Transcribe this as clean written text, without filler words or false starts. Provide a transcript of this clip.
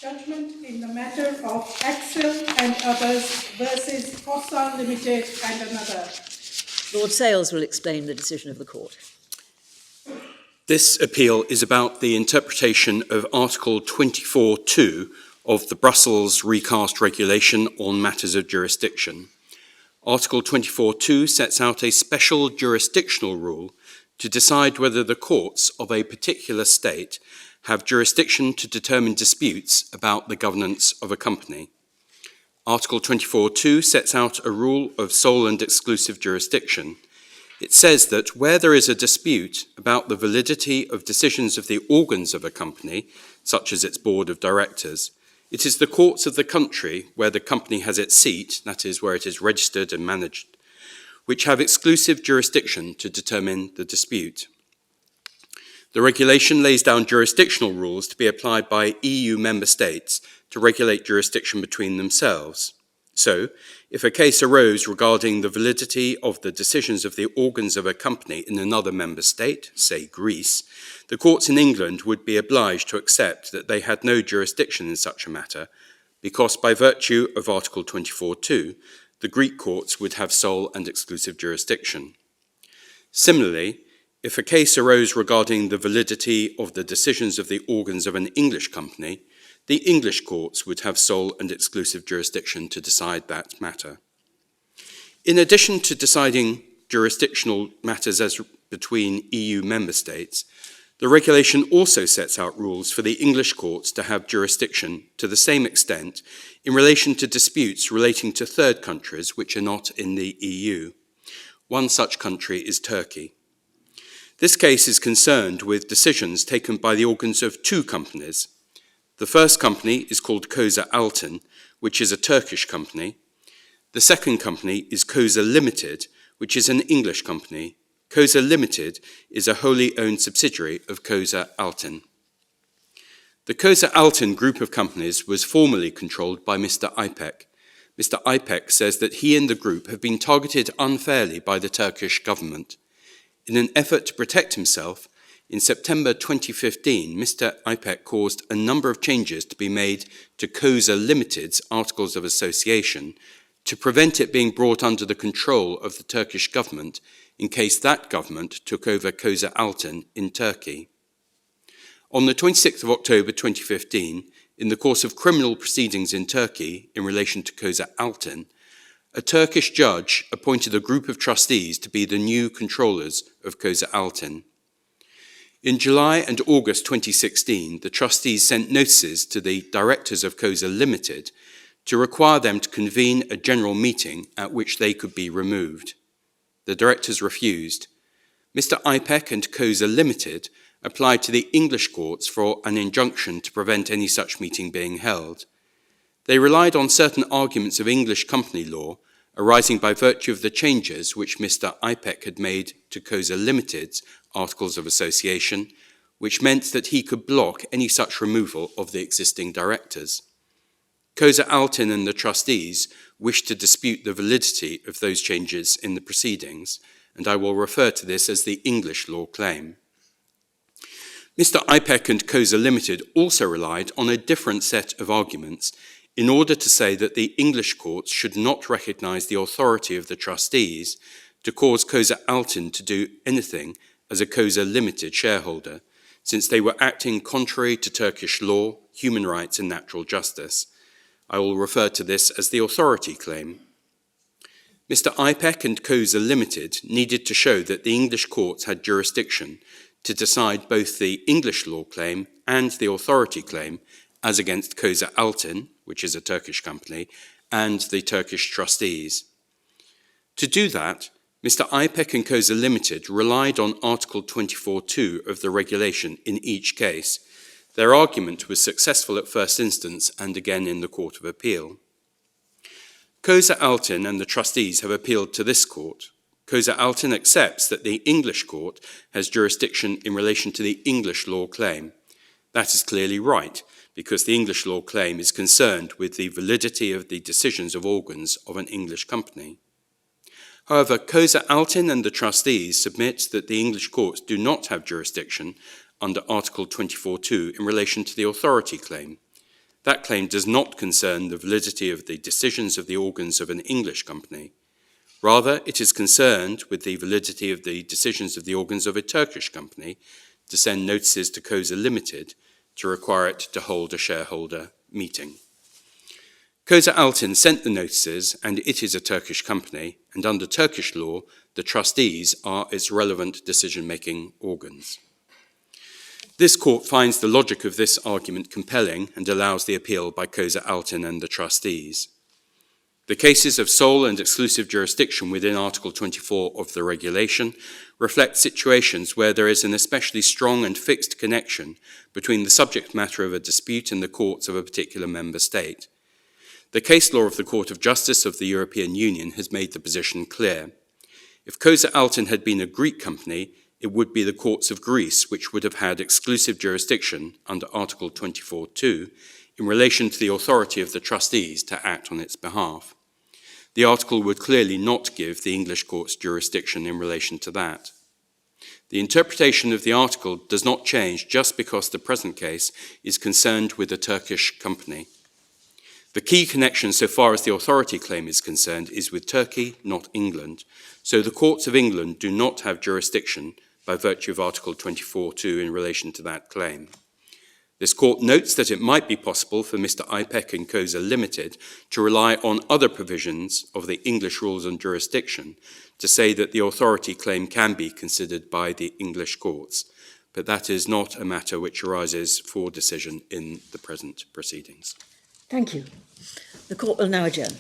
Judgment in the matter of Akçil and others versus Koza Limited and another. Lord Sales will explain the decision of the court. This appeal is about the interpretation of Article 24.2 of the Brussels recast regulation on matters of jurisdiction. Article 24.2 sets out a special jurisdictional rule to decide whether the courts of a particular state have jurisdiction to determine disputes about the governance of a company. Article 24.2 sets out a rule of sole and exclusive jurisdiction. It says that where there is a dispute about the validity of decisions of the organs of a company, such as its board of directors, it is the courts of the country where the company has its seat, that is, where it is registered and managed, which have exclusive jurisdiction to determine the dispute. The regulation lays down jurisdictional rules to be applied by EU member states to regulate jurisdiction between themselves. So, if a case arose regarding the validity of the decisions of the organs of a company in another member state, say Greece, the courts in England would be obliged to accept that they had no jurisdiction in such a matter, because by virtue of Article 24.2, the Greek courts would have sole and exclusive jurisdiction. Similarly, if a case arose regarding the validity of the decisions of the organs of an English company, the English courts would have sole and exclusive jurisdiction to decide that matter. In addition to deciding jurisdictional matters as between EU member states, the regulation also sets out rules for the English courts to have jurisdiction to the same extent in relation to disputes relating to third countries which are not in the EU. One such country is Turkey. This case is concerned with decisions taken by the organs of two companies. The first company is called Koza Altin, which is a Turkish company. The second company is Koza Limited, which is an English company. Koza Limited is a wholly owned subsidiary of Koza Altin. The Koza Altin group of companies was formerly controlled by Mr Ipek. Mr Ipek says that he and the group have been targeted unfairly by the Turkish government. In an effort to protect himself, in September 2015, Mr Ipek caused a number of changes to be made to Koza Limited's Articles of Association to prevent it being brought under the control of the Turkish government in case that government took over Koza Altin in Turkey. On the 26th of October 2015, in the course of criminal proceedings in Turkey in relation to Koza Altin, a Turkish judge appointed a group of trustees to be the new controllers of Koza Altin. In July and August 2016, the trustees sent notices to the directors of Koza Limited to require them to convene a general meeting at which they could be removed. The directors refused. Mr Ipek and Koza Limited applied to the English courts for an injunction to prevent any such meeting being held. They relied on certain arguments of English company law arising by virtue of the changes which Mr Ipek had made to Koza Limited's Articles of Association, which meant that he could block any such removal of the existing directors. Koza Altin and the trustees wished to dispute the validity of those changes in the proceedings, and I will refer to this as the English law claim. Mr Ipek and Koza Limited also relied on a different set of arguments in order to say that the English courts should not recognise the authority of the trustees to cause Koza Altin to do anything as a Koza Limited shareholder, since they were acting contrary to Turkish law, human rights and natural justice. I will refer to this as the authority claim. Mr Ipek and Koza Limited needed to show that the English courts had jurisdiction to decide both the English law claim and the authority claim as against Koza Altin, which is a Turkish company, and the Turkish trustees. To do that, Mr Ipek and Koza Limited relied on Article 24.2 of the regulation in each case. Their argument was successful at first instance and again in the Court of Appeal. Koza Altin and the trustees have appealed to this court. Koza Altin accepts that the English court has jurisdiction in relation to the English law claim. That is clearly right, because the English law claim is concerned with the validity of the decisions of organs of an English company. However, Koza Altin and the trustees submit that the English courts do not have jurisdiction under Article 24.2 in relation to the authority claim. That claim does not concern the validity of the decisions of the organs of an English company. Rather, it is concerned with the validity of the decisions of the organs of a Turkish company to send notices to Koza Limited to require it to hold a shareholder meeting. Koza Altin sent the notices, and it is a Turkish company, and under Turkish law, the trustees are its relevant decision-making organs. This court finds the logic of this argument compelling and allows the appeal by Koza Altin and the trustees. The cases of sole and exclusive jurisdiction within Article 24 of the regulation reflect situations where there is an especially strong and fixed connection between the subject matter of a dispute and the courts of a particular member state. The case law of the Court of Justice of the European Union has made the position clear. If Koza Altin had been a Greek company, it would be the courts of Greece which would have had exclusive jurisdiction under Article 24(2 in relation to the authority of the trustees to act on its behalf. The article would clearly not give the English courts jurisdiction in relation to that. The interpretation of the article does not change just because the present case is concerned with a Turkish company. The key connection so far as the authority claim is concerned is with Turkey, not England, so the courts of England do not have jurisdiction by virtue of Article 24(2 in relation to that claim. This court notes that it might be possible for Mr Ipek and Koza Limited to rely on other provisions of the English rules on jurisdiction to say that the authority claim can be considered by the English courts, but that is not a matter which arises for decision in the present proceedings. Thank you. The court will now adjourn.